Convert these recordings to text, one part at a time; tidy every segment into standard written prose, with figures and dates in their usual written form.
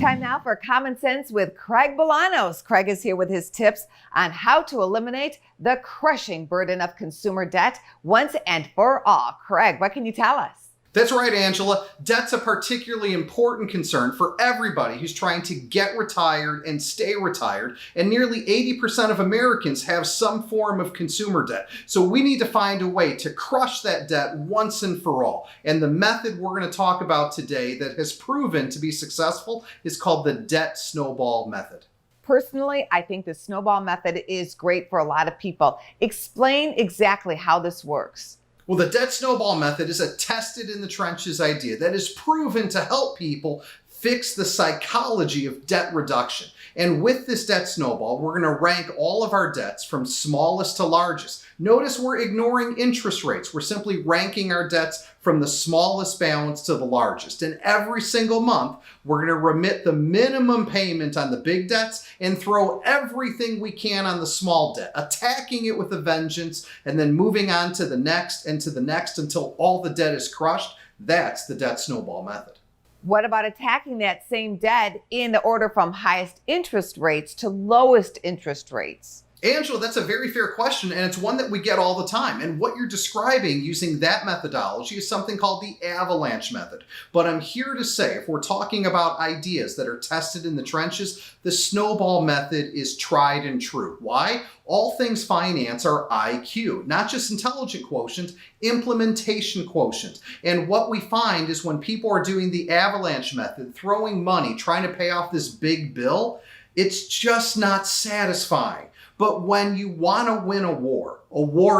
Time now for Common Sense with Craig Bolanos. Craig is here with his tips on how to eliminate the crushing burden of consumer debt once and for all. Craig, what can you tell us? That's right, Angela. Debt's a particularly important concern for everybody who's trying to get retired and stay retired. And nearly 80% of Americans have some form of consumer debt. So we need to find a way to crush that debt once and for all. And the method we're going to talk about today that has proven to be successful is called the debt snowball method. Personally, I think the snowball method is great for a lot of people. Explain exactly how this works. Well, the debt snowball method is a tested in the trenches idea that is proven to help people fix the psychology of debt reduction. And with this debt snowball, we're going to rank all of our debts from smallest to largest. Notice we're ignoring interest rates. We're simply ranking our debts from the smallest balance to the largest. And every single month, we're going to remit the minimum payment on the big debts and throw everything we can on the small debt, attacking it with a vengeance, and then moving on to the next and to the next until all the debt is crushed. That's the debt snowball method. What about attacking that same debt in the order from highest interest rates to lowest interest rates? Angela, that's a very fair question, and it's one that we get all the time. And what you're describing using that methodology is something called the Avalanche Method. But I'm here to say, if we're talking about ideas that are tested in the trenches, the snowball method is tried and true. Why? All things finance are IQ, not just intelligent quotient, implementation quotient. And what we find is when people are doing the Avalanche Method, throwing money, trying to pay off this big bill, it's just not satisfying. But when you want to win a war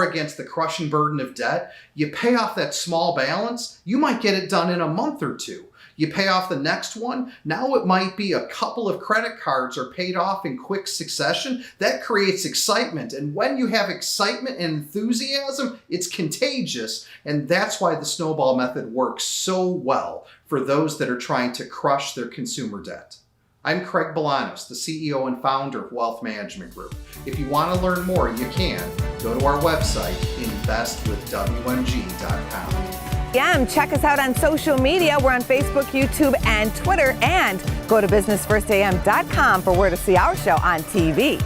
against the crushing burden of debt, you pay off that small balance, you might get it done in a month or two. You pay off the next one, now it might be a couple of credit cards are paid off in quick succession. That creates excitement. And when you have excitement and enthusiasm, it's contagious. And that's why the snowball method works so well for those that are trying to crush their consumer debt. I'm Craig Bolanos, the CEO and founder of Wealth Management Group. If you want to learn more, you can. Go to our website, investwithwmg.com. Check us out on social media. We're on Facebook, YouTube, and Twitter. And go to businessfirstam.com for where to see our show on TV.